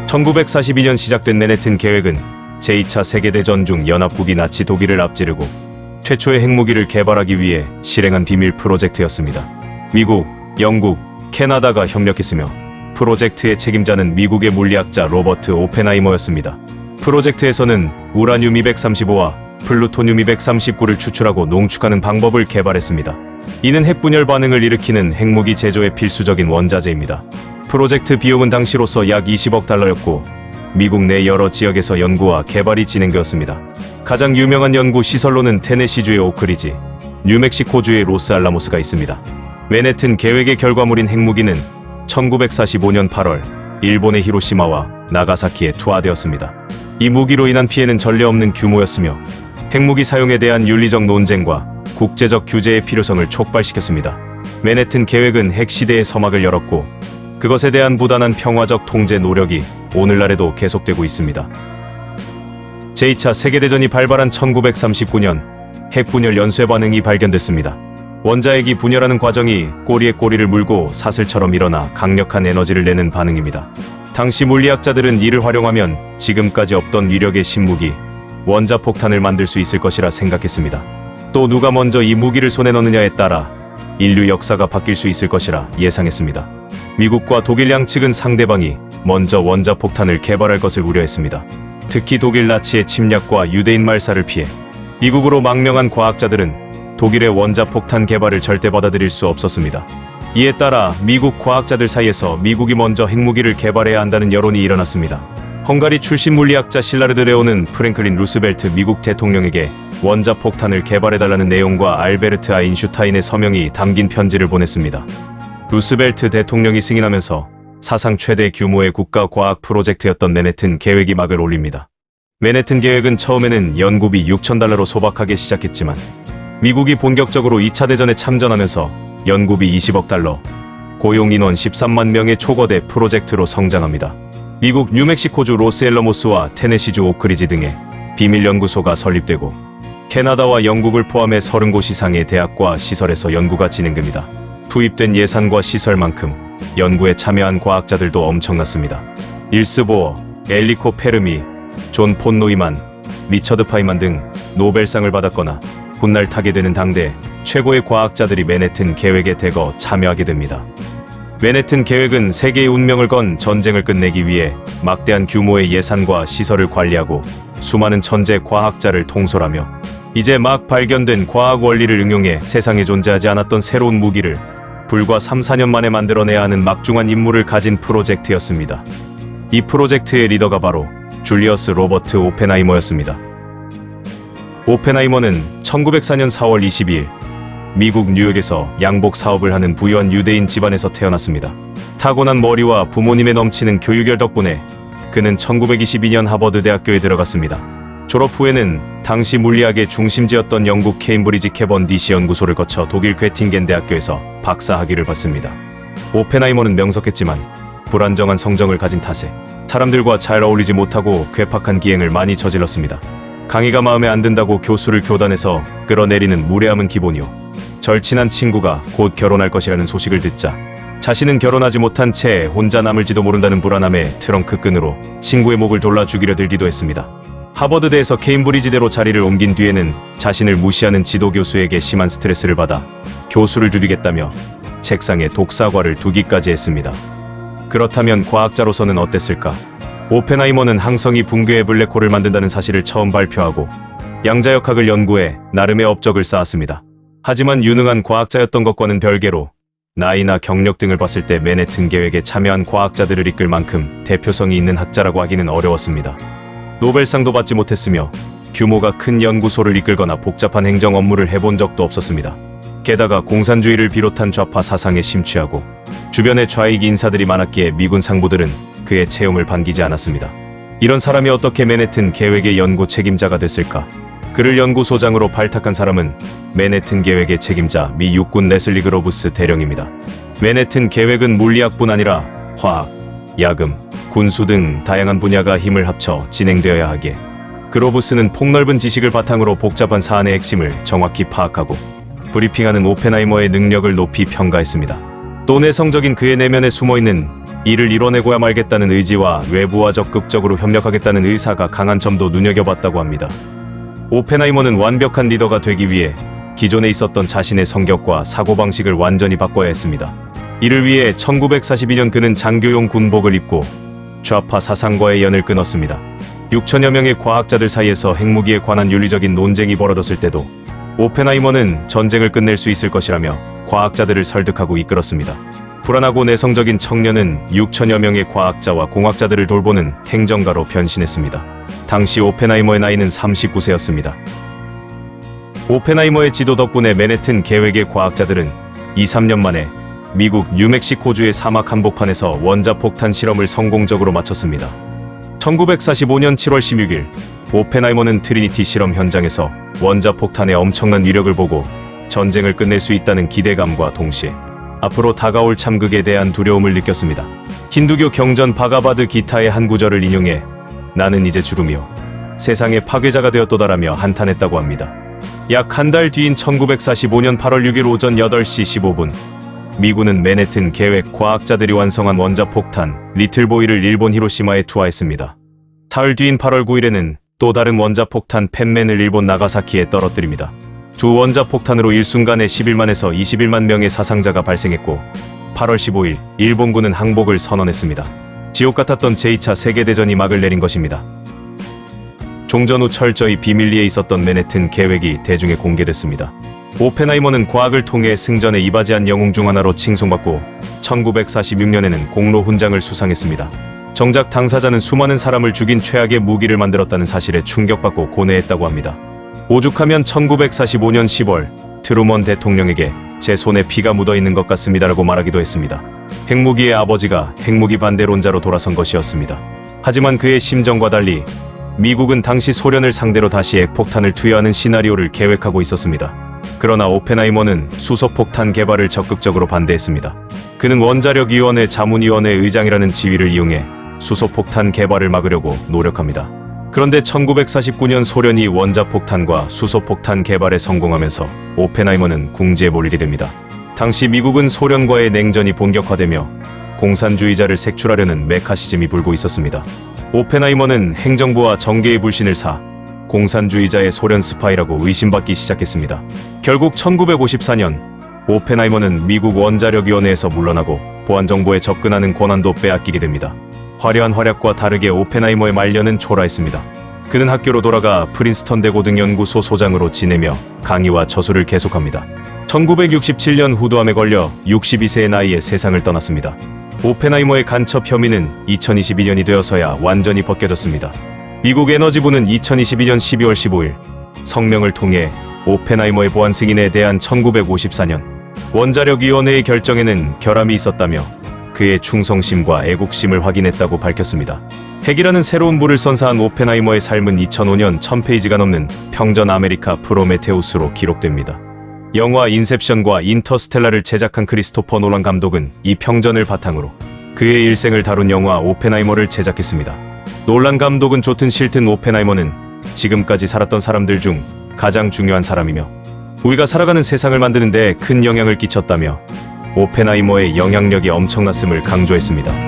1942년 시작된 맨해튼 계획은 제2차 세계대전 중 연합국이 나치 독일을 앞지르고 최초의 핵무기를 개발하기 위해 실행한 비밀 프로젝트였습니다. 미국, 영국, 캐나다가 협력했으며 프로젝트의 책임자는 미국의 물리학자 로버트 오펜하이머였습니다. 프로젝트에서는 우라늄 235와 플루토늄 239를 추출하고 농축하는 방법을 개발했습니다. 이는 핵분열 반응을 일으키는 핵무기 제조에 필수적인 원자재입니다. 프로젝트 비용은 당시로서 약 20억 달러였고 미국 내 여러 지역에서 연구와 개발이 진행되었습니다. 가장 유명한 연구 시설로는 테네시주의 오크리지, 뉴멕시코주의 로스알라모스가 있습니다. 맨해튼 계획의 결과물인 핵무기는 1945년 8월 일본의 히로시마와 나가사키에 투하되었습니다. 이 무기로 인한 피해는 전례 없는 규모였으며 핵무기 사용에 대한 윤리적 논쟁과 국제적 규제의 필요성을 촉발시켰습니다. 맨해튼 계획은 핵시대의 서막을 열었고 그것에 대한 부단한 평화적 통제 노력이 오늘날에도 계속되고 있습니다. 제2차 세계대전이 발발한 1939년 핵분열 연쇄 반응이 발견됐습니다. 원자핵이 분열하는 과정이 꼬리에 꼬리를 물고 사슬처럼 일어나 강력한 에너지를 내는 반응입니다. 당시 물리학자들은 이를 활용하면 지금까지 없던 위력의 신무기, 원자폭탄을 만들 수 있을 것이라 생각했습니다. 또 누가 먼저 이 무기를 손에 넣느냐에 따라 인류 역사가 바뀔 수 있을 것이라 예상했습니다. 미국과 독일 양측은 상대방이 먼저 원자폭탄을 개발할 것을 우려했습니다. 특히 독일 나치의 침략과 유대인 말살을 피해 미국으로 망명한 과학자들은 독일의 원자폭탄 개발을 절대 받아들일 수 없었습니다. 이에 따라 미국 과학자들 사이에서 미국이 먼저 핵무기를 개발해야 한다는 여론이 일어났습니다. 헝가리 출신 물리학자 실라르드 레오는 프랭클린 루스벨트 미국 대통령에게 원자폭탄을 개발해달라는 내용과 알베르트 아인슈타인의 서명이 담긴 편지를 보냈습니다. 루스벨트 대통령이 승인하면서 사상 최대 규모의 국가과학 프로젝트였던 맨해튼 계획이 막을 올립니다. 맨해튼 계획은 처음에는 연구비 6,000달러로 소박하게 시작했지만 미국이 본격적으로 2차 대전에 참전하면서 연구비 20억 달러, 고용인원 13만 명의 초거대 프로젝트로 성장합니다. 미국 뉴멕시코주 로스알라모스와 테네시주 오크리지 등의 비밀 연구소가 설립되고 캐나다와 영국을 포함해 30곳 이상의 대학과 시설에서 연구가 진행됩니다. 투입된 예산과 시설만큼 연구에 참여한 과학자들도 엄청났습니다. 일스 보어, 엘리코 페르미, 존 폰 노이만, 리처드 파이만 등 노벨상을 받았거나 훗날 타게 되는 당대 최고의 과학자들이 맨해튼 계획에 대거 참여하게 됩니다. 맨해튼 계획은 세계의 운명을 건 전쟁을 끝내기 위해 막대한 규모의 예산과 시설을 관리하고 수많은 천재 과학자를 통솔하며 이제 막 발견된 과학 원리를 응용해 세상에 존재하지 않았던 새로운 무기를 불과 3-4년 만에 만들어내야 하는 막중한 임무를 가진 프로젝트였습니다. 이 프로젝트의 리더가 바로 줄리어스 로버트 오펜하이머였습니다. 오펜하이머는 1904년 4월 22일 미국 뉴욕에서 양복 사업을 하는 부유한 유대인 집안에서 태어났습니다. 타고난 머리와 부모님의 넘치는 교육열 덕분에 그는 1922년 하버드 대학교에 들어갔습니다. 졸업 후에는 당시 물리학의 중심지였던 영국 케임브리지 캐번디시 연구소를 거쳐 독일 괴팅겐 대학교에서 박사 학위를 받습니다. 오펜하이머는 명석했지만 불안정한 성정을 가진 탓에 사람들과 잘 어울리지 못하고 괴팍한 기행을 많이 저질렀습니다. 강의가 마음에 안 든다고 교수를 교단에서 끌어내리는 무례함은 기본이요. 절친한 친구가 곧 결혼할 것이라는 소식을 듣자 자신은 결혼하지 못한 채 혼자 남을지도 모른다는 불안함에 트렁크 끈으로 친구의 목을 졸라 죽이려 들기도 했습니다. 하버드대에서 케임브리지대로 자리를 옮긴 뒤에는 자신을 무시하는 지도교수에게 심한 스트레스를 받아 교수를 줄이겠다며 책상에 독사과를 두기까지 했습니다. 그렇다면 과학자로서는 어땠을까? 오펜하이머는 항성이 붕괴의 블랙홀을 만든다는 사실을 처음 발표하고 양자역학을 연구해 나름의 업적을 쌓았습니다. 하지만 유능한 과학자였던 것과는 별개로 나이나 경력 등을 봤을 때 맨해튼 계획에 참여한 과학자들을 이끌 만큼 대표성이 있는 학자라고 하기는 어려웠습니다. 노벨상도 받지 못했으며 규모가 큰 연구소를 이끌거나 복잡한 행정 업무를 해본 적도 없었습니다. 게다가 공산주의를 비롯한 좌파 사상에 심취하고 주변에 좌익 인사들이 많았기에 미군 상부들은 그의 채용을 반기지 않았습니다. 이런 사람이 어떻게 맨해튼 계획의 연구 책임자가 됐을까? 그를 연구소장으로 발탁한 사람은 맨해튼 계획의 책임자 미 육군 레슬리 그로브스 대령입니다. 맨해튼 계획은 물리학뿐 아니라 화학, 야금, 군수 등 다양한 분야가 힘을 합쳐 진행되어야 하기에 그로브스는 폭넓은 지식을 바탕으로 복잡한 사안의 핵심을 정확히 파악하고 브리핑하는 오펜하이머의 능력을 높이 평가했습니다. 또 내성적인 그의 내면에 숨어있는 이를 이뤄내고야 말겠다는 의지와 외부와 적극적으로 협력하겠다는 의사가 강한 점도 눈여겨봤다고 합니다. 오펜하이머는 완벽한 리더가 되기 위해 기존에 있었던 자신의 성격과 사고방식을 완전히 바꿔야 했습니다. 이를 위해 1942년 그는 장교용 군복을 입고 좌파 사상과의 연을 끊었습니다. 6천여 명의 과학자들 사이에서 핵무기에 관한 윤리적인 논쟁이 벌어졌을 때도 오펜하이머는 전쟁을 끝낼 수 있을 것이라며 과학자들을 설득하고 이끌었습니다. 불안하고 내성적인 청년은 6천여 명의 과학자와 공학자들을 돌보는 행정가로 변신했습니다. 당시 오펜하이머의 나이는 39세였습니다. 오펜하이머의 지도 덕분에 맨해튼 계획의 과학자들은 2~3년 만에 미국 뉴멕시코주의 사막 한복판에서 원자폭탄 실험을 성공적으로 마쳤습니다. 1945년 7월 16일 오펜하이머는 트리니티 실험 현장에서 원자폭탄의 엄청난 위력을 보고 전쟁을 끝낼 수 있다는 기대감과 동시에 앞으로 다가올 참극에 대한 두려움을 느꼈습니다. 힌두교 경전 바가바드 기타의 한 구절을 인용해 나는 이제 주름이요 세상의 파괴자가 되었도다라며 한탄했다고 합니다. 약 한 달 뒤인 1945년 8월 6일 오전 8시 15분 미군은 맨해튼 계획 과학자들이 완성한 원자폭탄 리틀보이를 일본 히로시마에 투하했습니다. 사흘 뒤인 8월 9일에는 또 다른 원자폭탄 펜맨을 일본 나가사키에 떨어뜨립니다. 두 원자폭탄으로 일순간에 11만에서 21만 명의 사상자가 발생했고 8월 15일 일본군은 항복을 선언했습니다. 지옥 같았던 제2차 세계대전이 막을 내린 것입니다. 종전 후 철저히 비밀리에 있었던 맨해튼 계획이 대중에 공개됐습니다. 오펜하이머는 과학을 통해 승전에 이바지한 영웅 중 하나로 칭송받고 1946년에는 공로 훈장을 수상했습니다. 정작 당사자는 수많은 사람을 죽인 최악의 무기를 만들었다는 사실에 충격받고 고뇌했다고 합니다. 오죽하면 1945년 10월 트루먼 대통령에게 제 손에 피가 묻어있는 것 같습니다라고 말하기도 했습니다. 핵무기의 아버지가 핵무기 반대론자로 돌아선 것이었습니다. 하지만 그의 심정과 달리 미국은 당시 소련을 상대로 다시 핵폭탄을 투여하는 시나리오를 계획하고 있었습니다. 그러나 오펜하이머는 수소폭탄 개발을 적극적으로 반대했습니다. 그는 원자력위원회 자문위원회 의장이라는 지위를 이용해 수소폭탄 개발을 막으려고 노력합니다. 그런데 1949년 소련이 원자폭탄과 수소폭탄 개발에 성공하면서 오펜하이머는 궁지에 몰리게 됩니다. 당시 미국은 소련과의 냉전이 본격화되며 공산주의자를 색출하려는 메카시즘이 불고 있었습니다. 오펜하이머는 행정부와 정계의 불신을 사 공산주의자의 소련 스파이라고 의심받기 시작했습니다. 결국 1954년 오펜하이머는 미국 원자력위원회에서 물러나고 보안정보에 접근하는 권한도 빼앗기게 됩니다. 화려한 활약과 다르게 오펜하이머의 말년은 초라했습니다. 그는 학교로 돌아가 프린스턴 대고등연구소 소장으로 지내며 강의와 저술을 계속합니다. 1967년 후두암에 걸려 62세의 나이에 세상을 떠났습니다. 오펜하이머의 간첩 혐의는 2022년이 되어서야 완전히 벗겨졌습니다. 미국 에너지부는 2022년 12월 15일 성명을 통해 오펜하이머의 보안 승인에 대한 1954년 원자력위원회의 결정에는 결함이 있었다며 그의 충성심과 애국심을 확인했다고 밝혔습니다. 핵이라는 새로운 불을 선사한 오펜하이머의 삶은 2005년 1000페이지가 넘는 평전 아메리카 프로메테우스로 기록됩니다. 영화 인셉션과 인터스텔라를 제작한 크리스토퍼 놀란 감독은 이 평전을 바탕으로 그의 일생을 다룬 영화 오펜하이머를 제작했습니다. 놀란 감독은 좋든 싫든 오펜하이머는 지금까지 살았던 사람들 중 가장 중요한 사람이며 우리가 살아가는 세상을 만드는 데 큰 영향을 끼쳤다며 오펜하이머의 영향력이 엄청났음을 강조했습니다.